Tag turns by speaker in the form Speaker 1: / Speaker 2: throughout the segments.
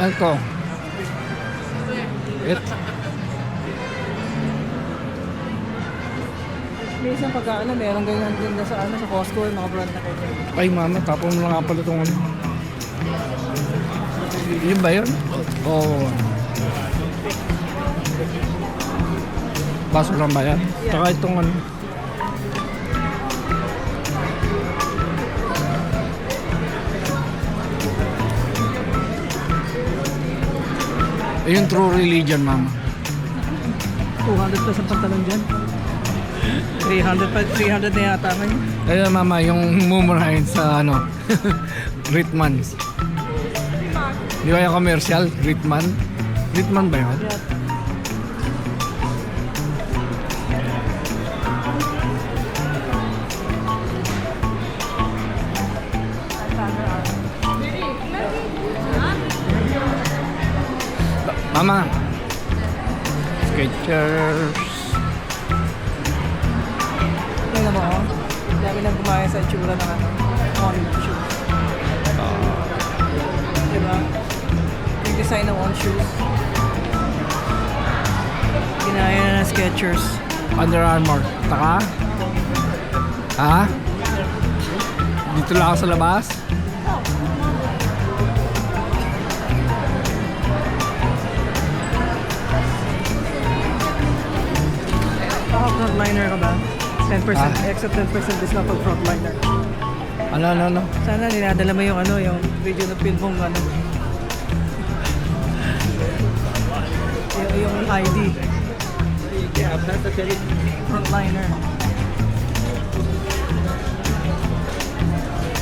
Speaker 1: Ano to?
Speaker 2: May isang pagkaano, meron ganyan din sa sa Costco, yung mga brand na kayo.
Speaker 1: Ay mama, tapon mo lang nga pala itong ano. Yun ba yun? Oo. Baso lang ba yan?
Speaker 2: Yeah.
Speaker 1: Tsaka itong ano. Yung true religion, mama.
Speaker 2: 200 plus ang pantalon dyan. 300 na yata ngayon.
Speaker 1: Ayun mama, yung mumurahin sa ano, Ritman's. Di ba yung commercial? Ritman? Ritman ba yun?
Speaker 2: Yeah.
Speaker 1: Mama, Skechers.
Speaker 2: Tingnan mo, oh. Dami nang gumaya sa itsura ng ano, on shoes. Diba? Yung design ng on shoes. Ginaya na ng Skechers.
Speaker 1: Under Armour. Taka? Ha? Dito lang ako sa labas?
Speaker 2: Baka frontliner ka ba? 10%,
Speaker 1: Ah.
Speaker 2: extra 10% discount pag frontliner.
Speaker 1: Ano?
Speaker 2: Sana dinadala mo yung ano, yung video na film mong ano. Yung ID. Frontliner.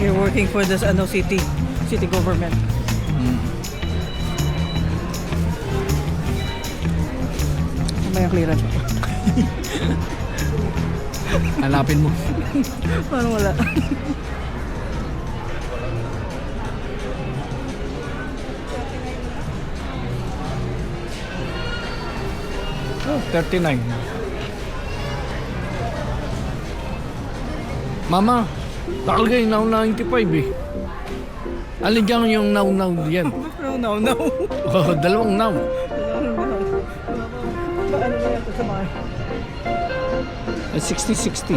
Speaker 2: You're working for this ano city government. May clearance pa.
Speaker 1: Hanapin mo.
Speaker 2: Parang wala.
Speaker 1: Oh, 39. Mama, takalagay now 95 eh. Alin dyan yung now yan?
Speaker 2: No.
Speaker 1: Oh, dalawang now.
Speaker 2: Ano ba yan sa mga?
Speaker 1: 60-60.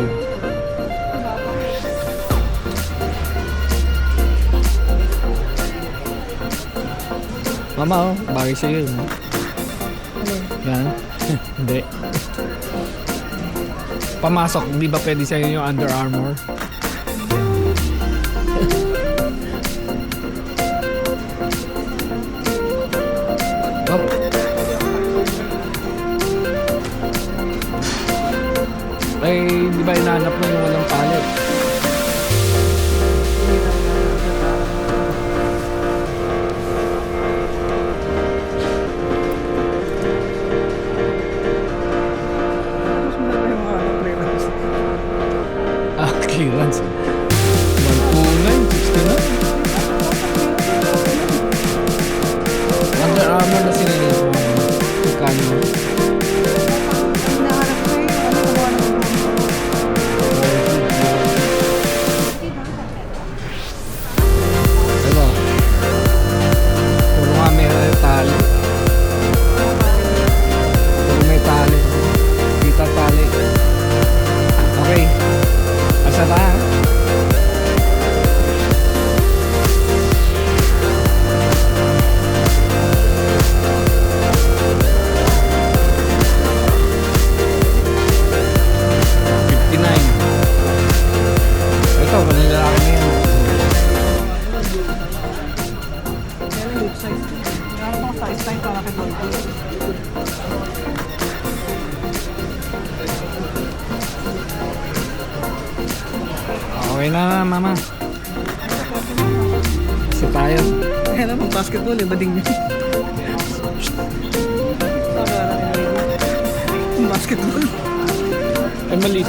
Speaker 1: Mama, oh, bagay sa'yo yun. Yan. Hindi. Pamasok, di ba pwede sa'yo yung Under Armour? Oh. Ay, di ba inaanap mo yung walang palit?
Speaker 2: Tapos mo na yung mga clearance.
Speaker 1: Ah, clearance. 129, 69. Under Armour na sila nito. Kano?
Speaker 2: Hinahanap ko yung ano kumuha ng
Speaker 1: Ito. Puro nga may tali. Puro may tali. Kita tali. Okay. Asa na? Ito, manilalaki na yan.
Speaker 2: lip size. Meron pang size time para kay Dolby.
Speaker 1: Okay na, mama. Kasi tayo.
Speaker 2: Ayan naman, basketball eh, bading niya. Basketball.
Speaker 1: Ay, maliit.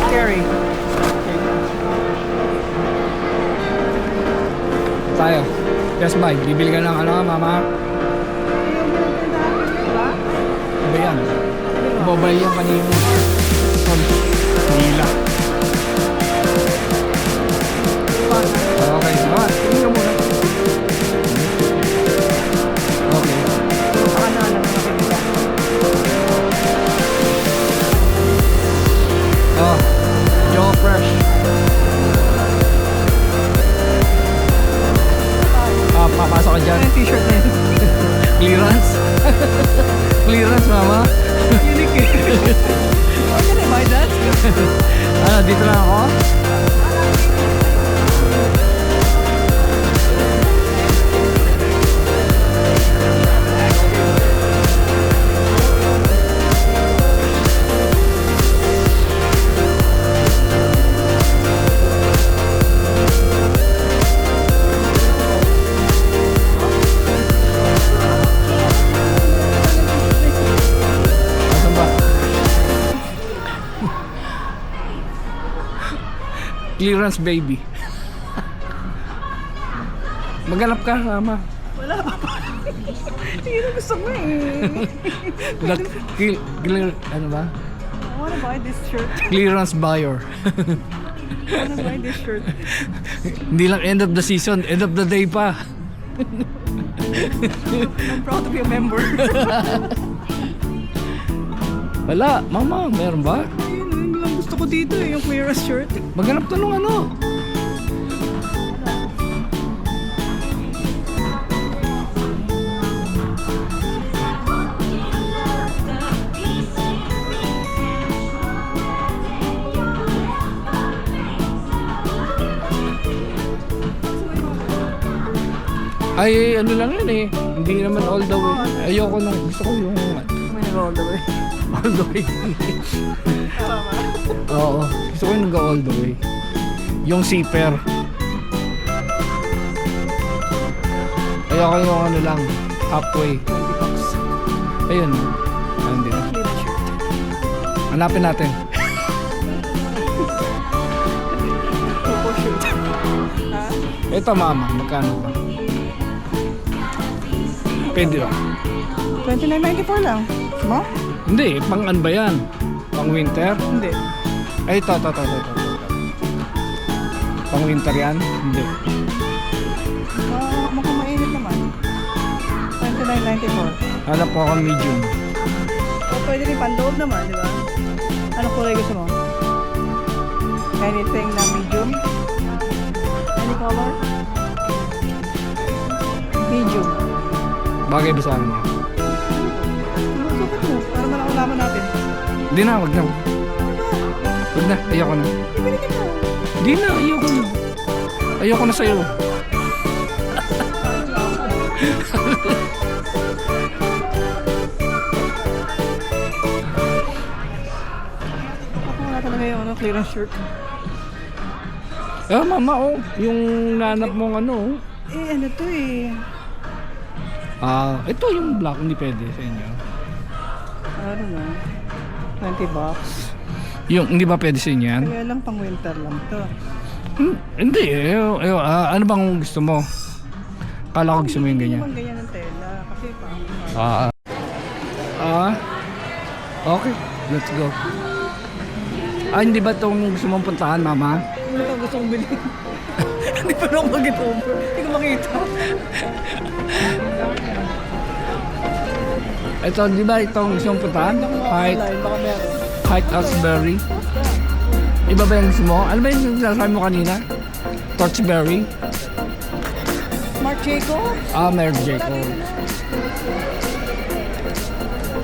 Speaker 2: Carry.
Speaker 1: Tayo. Yes, bye. Bibili ka ng ano, mama? Ano ba yan? Mobile yan kanina. Hila. Okay, salamat. Tingin ka muna. Clearance baby. Maghanap ka, mama.
Speaker 2: Wala pa pa. Hindi na gusto mo eh.
Speaker 1: Ano ba?
Speaker 2: I wanna buy this shirt.
Speaker 1: Clearance buyer.
Speaker 2: I wanna buy this shirt.
Speaker 1: Hindi lang end of the season, end of the day pa.
Speaker 2: I'm proud to be a member.
Speaker 1: Wala, mama, meron ba?
Speaker 2: Ayun, yun lang gusto ko dito eh, yung clearance shirt.
Speaker 1: Maghanap ka nung ano. Ay, ano lang yun eh. Hindi naman all the way. Ayoko nung, gusto ko yung
Speaker 2: May nag-all the way.
Speaker 1: all the way.
Speaker 2: Tama.
Speaker 1: Oo, gusto ko yung nag all the way. Yung zipper. Ayoko yung ano lang, halfway.
Speaker 2: 20 bucks.
Speaker 1: Ayun. Ah, hindi na.
Speaker 2: Clearance shirt.
Speaker 1: Hanapin natin.
Speaker 2: Coco shirt. Ha?
Speaker 1: Ito mama, magkano ba? Pwede ba?
Speaker 2: 29.94 lang. Mo?
Speaker 1: Hindi, pang ano ba yan? Pang winter?
Speaker 2: Hindi.
Speaker 1: Ay, ito. Pang winter yan? Hindi.
Speaker 2: Mukhang mainit naman. 29.94.
Speaker 1: Hanap po ako medium.
Speaker 2: O pwede rin pandoob naman, di ba? Anong kulay gusto mo? Anything na medium? Any color? Medium.
Speaker 1: Bagay ba sa akin yan?
Speaker 2: Sukat mo, para malaman natin.
Speaker 1: Hindi na, wag na. Wag na, ayoko na.
Speaker 2: Ibili ka na.
Speaker 1: Hindi na, ayoko na. Ayoko na sa'yo.
Speaker 2: Ako wala talaga yung clearance shirt.
Speaker 1: Eh, mama, oh. Yung nanap mong ano, oh.
Speaker 2: Eh, ano to eh.
Speaker 1: Ito yung black, hindi pwede sa inyo.
Speaker 2: I don't know. 20 bucks.
Speaker 1: Yung, hindi ba pwede sa inyo yan?
Speaker 2: Kaya lang pang winter lang to.
Speaker 1: Hindi, ano bang gusto mo? Kala ko gusto mo yung
Speaker 2: Hindi
Speaker 1: ganyan.
Speaker 2: naman ganyan ang tela. Kasi pang...
Speaker 1: Okay, let's go. Hindi ba itong gusto mong puntahan, mama?
Speaker 2: Ano ka gusto kong bilhin? Hindi pa ako mag-over. Hindi ko makita.
Speaker 1: Ito, di ba itong gusto mong puntahan?
Speaker 2: Online, baka meron.
Speaker 1: Height Asbury. Iba ba yung gusto mo? Ano ba yung sinasabi mo kanina? Torchberry?
Speaker 2: Marc Jacob?
Speaker 1: Mary Jacob.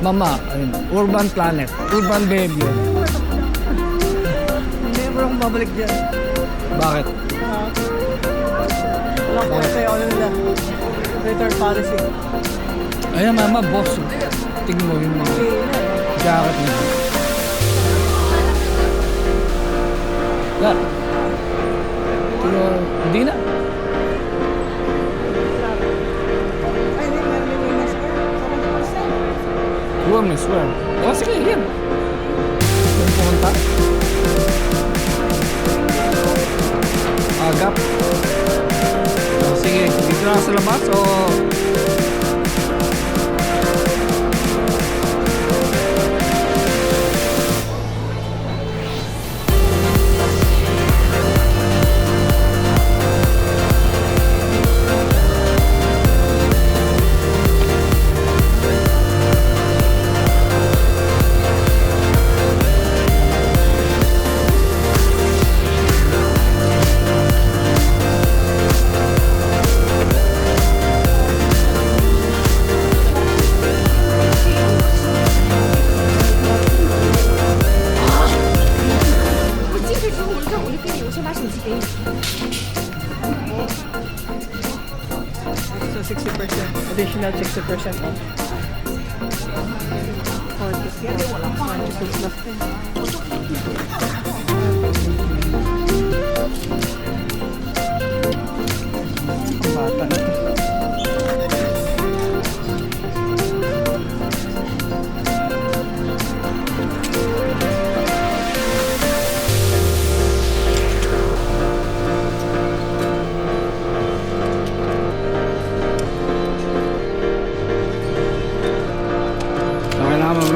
Speaker 1: Mama, ayun, Urban Planet. Urban Baby.
Speaker 2: Never akong babalik dyan.
Speaker 1: Bakit?
Speaker 2: Wala ko sa'yo ano nila. Return policy.
Speaker 1: Ayan, mama, boss. Tingnan mo yung mga jacket nila. Pero, hindi na.
Speaker 2: Ay, hindi. Meron yung women's wear. 70%.
Speaker 1: Women's wear. Sige, yan. Kung pumunta. Agap. Sige, dito na sa labas o...
Speaker 2: So 60%. Additional 60% off. 40. Yan, wala pa. 92 plus din. Ang bata na.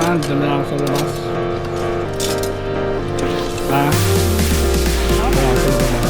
Speaker 1: Yan, doon na lang sa labas. Ha? Wala sa labas.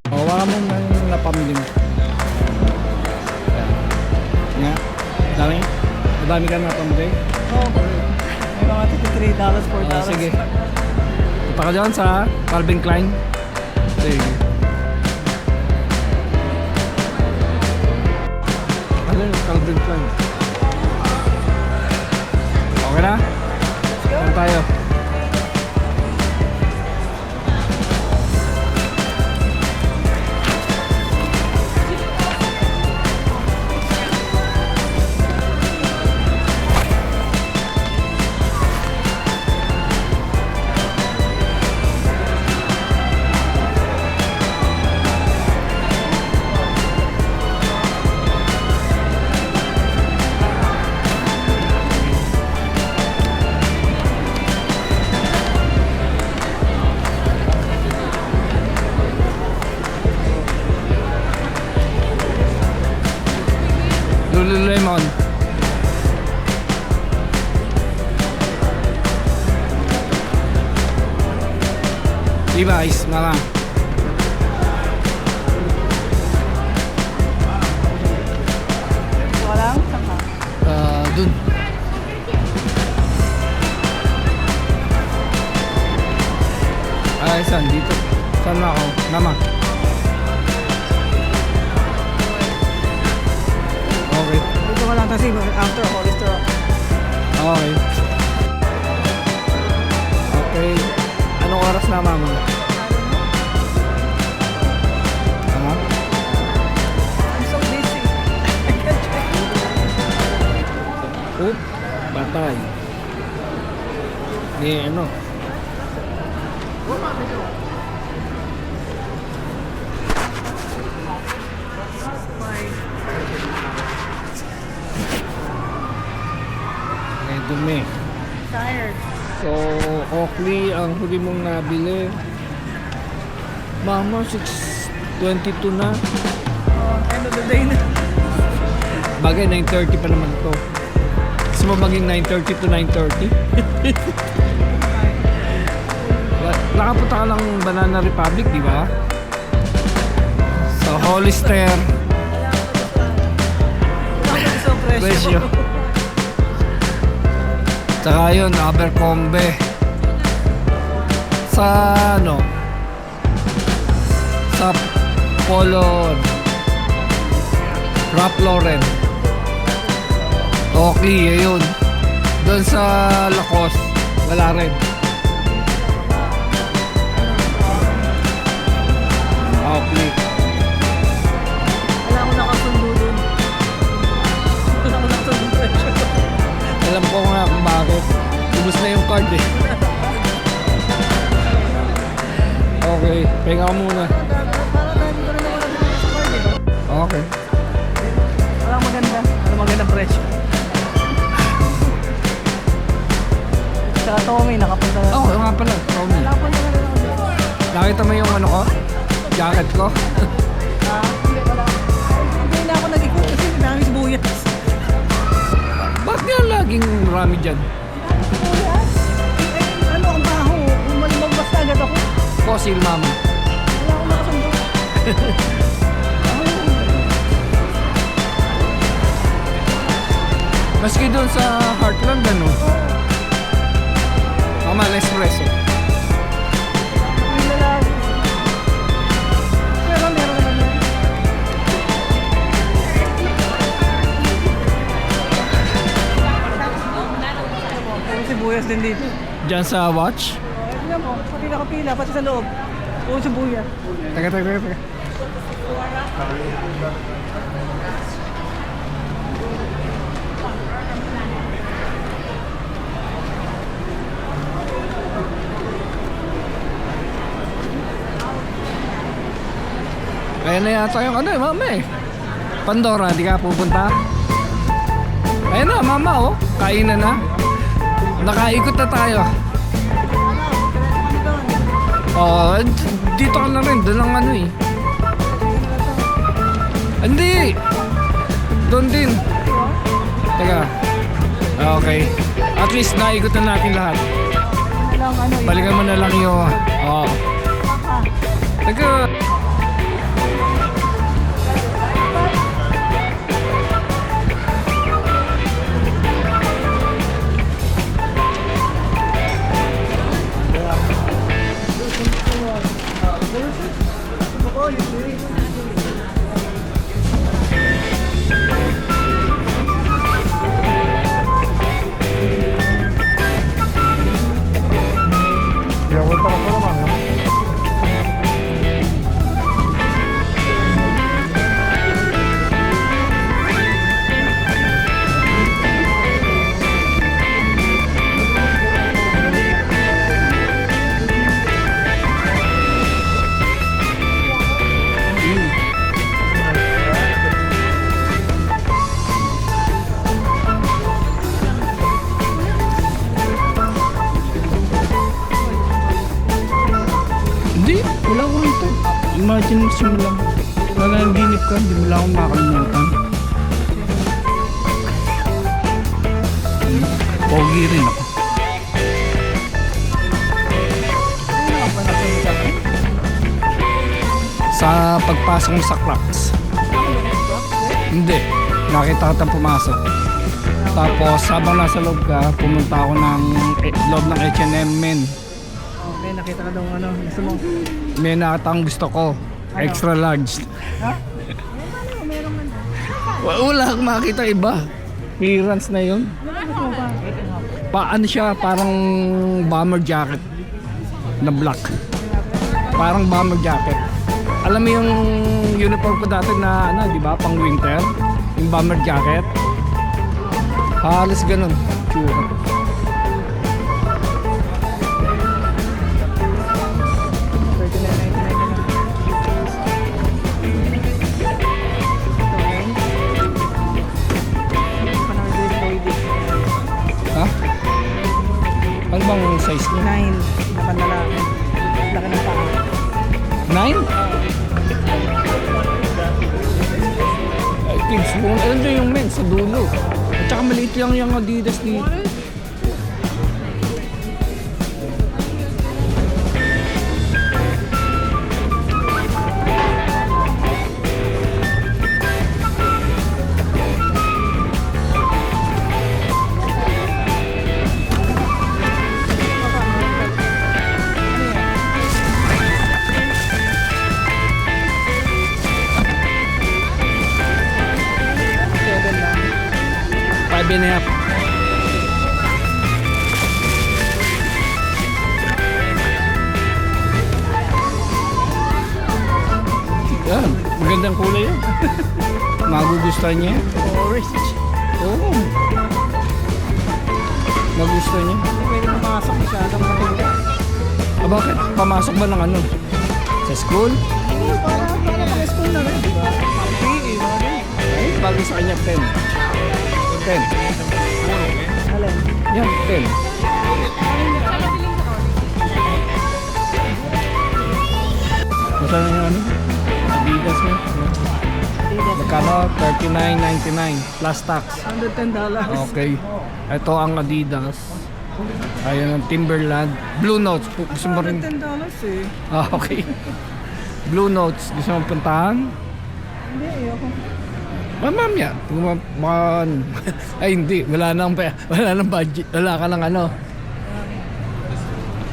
Speaker 1: Oh, wala mo nang napamili mo. Nga, dami? Madami ka napamili?
Speaker 2: Oo. May mga $3, $4.
Speaker 1: Sige. Punta ka dyan sa Calvin Klein. Sige. Ano yung Calvin Klein? Okay na? Saan tayo? Lululemon. Levi's, mama.
Speaker 2: Walang saka.
Speaker 1: Dun. Ay, saan? Dito. Saan na ako? Mama. Okay.
Speaker 2: Dito ka lang kasi after cholesterol.
Speaker 1: Okay. Okay. Anong oras na, mama? Ha?
Speaker 2: I'm so busy.
Speaker 1: Oop. Batay. Di, ano? May dumi.
Speaker 2: Tired.
Speaker 1: So, Oakley ang huli mong nabili. Mama, 6:22 na.
Speaker 2: End of the day na.
Speaker 1: Bagay, 9:30 pa naman to. Gusto mo maging 9:30 to 9:30? Nakapunta ka ng Banana Republic, di ba? Sa Hollister.
Speaker 2: So
Speaker 1: Presyo. Tsaka yun, Abercrombie. Sa ano? Sa Polo Ralph Lauren. Oakley, yun. Doon sa Lacoste, wala rin. Oakley.
Speaker 2: Wala akong nakasundo dun. Wala akong nakasundo presyo.
Speaker 1: Alam ko nga kung bakit. Ubus na yung card eh. Okay, pahinga ka muna.
Speaker 2: Para dahil ko rin naman nabili sa card eh.
Speaker 1: Okay.
Speaker 2: Walang maganda. Walang magandang presyo. Tsaka Tommy, nakapunta na.
Speaker 1: Oh, nga pala. Tommy.
Speaker 2: Nakapunta na rin ako dito.
Speaker 1: Nakita mo yung ano ko? Jacket ko?
Speaker 2: Hindi, wala. Hindi na ako nag-ikot kasi dami sibuyas.
Speaker 1: Bakit nga laging marami dyan?
Speaker 2: Sibuyas? Ano ang baho? Magbasta agad ako.
Speaker 1: Fossil, mama.
Speaker 2: Wala akong nakasundo.
Speaker 1: Maski doon sa Heartland, ano? Mama, espresso.
Speaker 2: Yung lalaki. Pero meron naman yan. Puro sibuyas din dito.
Speaker 1: Diyan sa watch.
Speaker 2: Tignan mo, pati nakapila, pati sa loob. Puro sibuyas.
Speaker 1: Teka. Kaya na yata yung ano eh, mama eh. Pandora, di ka pupunta? Ayun na, mama oh. Kainan na. Nakaikot na tayo. Oh, dito ka na rin. Doon lang ano eh. Hindi. Doon din. Teka. Okay. At least naikot na natin lahat. Balikan mo na lang yung... Oo. Teka. Hindi, wala ko rito. Imagination mo lang. Nanaginip ka, hindi mo lang akong makalimutan. Pogi rin ako. Sa pagpasok mo sa Crocs. Hindi, nakita ka pumasok. Tapos habang nasa loob ka, pumunta ako ng loob ng H&M Men.
Speaker 2: Okay, nakita ka daw ano, gusto mo.
Speaker 1: May nakita ang gusto ko. Extra large.
Speaker 2: Ha?
Speaker 1: Wala akong makita iba. Clearance na yun. Ano siya, parang bomber jacket na black. Parang bomber jacket. Alam mo yung uniform ko dati na ano, di ba, pang winter? Yung bomber jacket. Halos ganun. Tsura. Ha? Ano bang size niya?
Speaker 2: 9 na panlalaki. Laki ng paa.
Speaker 1: 9? Ay, kids, kung alam nyo yung men sa dulo. At saka maliit lang yung Adidas dito. Five and a half. Yan, magandang kulay yun. Magugustuhan niya.
Speaker 2: Orange.
Speaker 1: Oo. Magustuhan niya.
Speaker 2: Hindi pwede pumasok masyadong matulog.
Speaker 1: Ah, bakit? Pamasok ba ng ano? Sa school?
Speaker 2: Para pang-school na rin, di ba? PE, mga rin.
Speaker 1: Ay, bagay sa kanya 10. 10.
Speaker 2: Alin?
Speaker 1: Yan, 10. Masaya yung ano? Adidas mo. Magkano? $39.99 plus tax.
Speaker 2: $110.
Speaker 1: Okay. Ito ang Adidas. Ayan ang Timberland. Blue Notes. Gusto mo rin?
Speaker 2: $110 eh.
Speaker 1: Ah, okay. Blue Notes. Gusto mong puntahan?
Speaker 2: Hindi, ayoko.
Speaker 1: Mamaya. Ay hindi. Wala nang budget. Wala ka ng ano.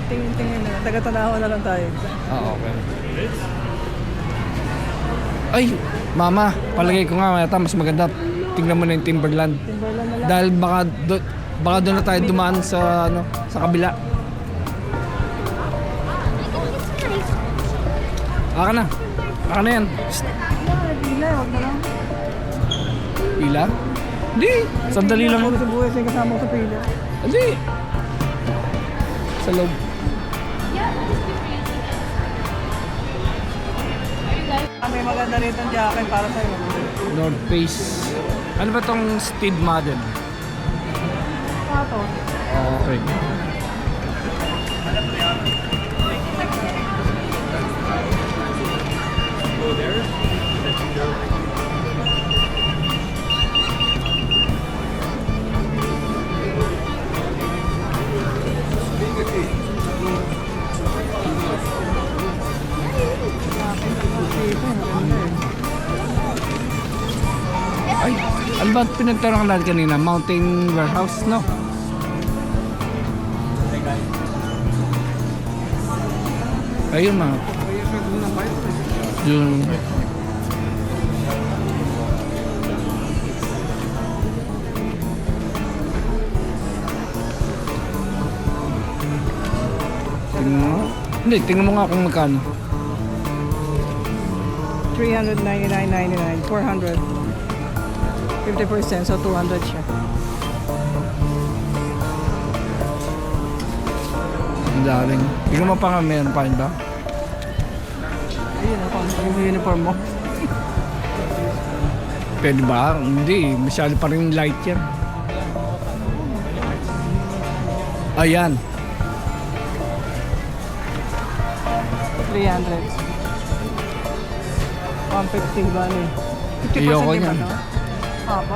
Speaker 2: Tingin na. Taga-tanawa na lang tayo.
Speaker 1: Okay. Ay, mama, palagay ko nga yata mas maganda. Tingnan mo na yung Timberland.
Speaker 2: Timberland na lang.
Speaker 1: Dahil baka doon na tayo dumaan sa ano, sa kabila. Aka na. Aka na yan. Psst.
Speaker 2: Pila, wag na lang.
Speaker 1: Pila? Hindi. Sandali lang.
Speaker 2: Ako sa buhay, sa'yo kasama ko sa pila.
Speaker 1: Hindi. Sa loob.
Speaker 2: May maganda rito ang jacket para sa'yo.
Speaker 1: North Face. Ano ba tong Steed model?
Speaker 2: Pato.
Speaker 1: Okay. Ay, ano ba pinagtanong natin kanina? Mountain Warehouse, no? Ayun mga. Yun. Tingnan mo. Hindi, tingnan mo nga kung magkano.
Speaker 2: 399.99. 400. 50%, so 200 siya.
Speaker 1: Ang daling. Tingnan mo pa nga, meron pa rin ba?
Speaker 2: Ayun, ako ang uniform mo.
Speaker 1: Pwede ba? Hindi, masyado pa rin light yan. Ayan.
Speaker 2: 300. 150 bali. 50%
Speaker 1: Ayoko
Speaker 2: din ba,
Speaker 1: niyan.
Speaker 2: no? Haba.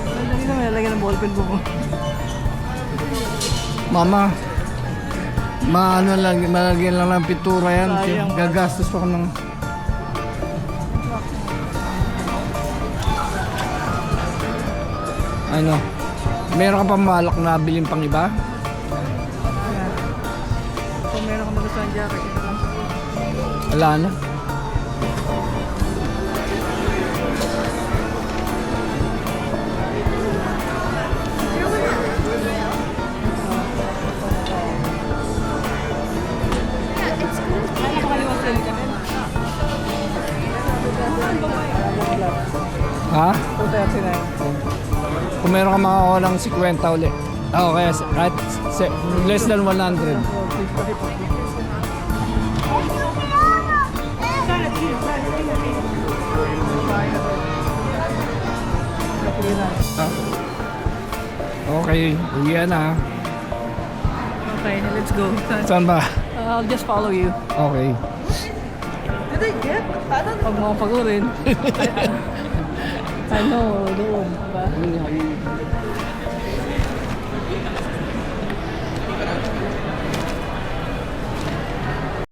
Speaker 2: Dali na, lalagyan ng ballpen ko.
Speaker 1: Mama, maano lang, malagyan lang ng pintura yan.
Speaker 2: Sayang.
Speaker 1: Gagastos pa ko ng... Ano? Meron ka pa malak na bilhin pang iba?
Speaker 2: Ayan. Kung meron ka mag-gusto ng jacket, ito lang.
Speaker 1: Wala na.
Speaker 2: Ay, nakakaliwas din ka rin.
Speaker 1: Ha?
Speaker 2: 239.
Speaker 1: Kung meron ka makakuha ng 50 ulit. Okay, kahit less than 100. Ah. Okay, uwi na.
Speaker 2: Okay, let's go.
Speaker 1: Saan ba?
Speaker 2: I'll just follow you.
Speaker 1: Okay.
Speaker 2: Did I get? Pag mo pagurin. Ano, doon. Diba?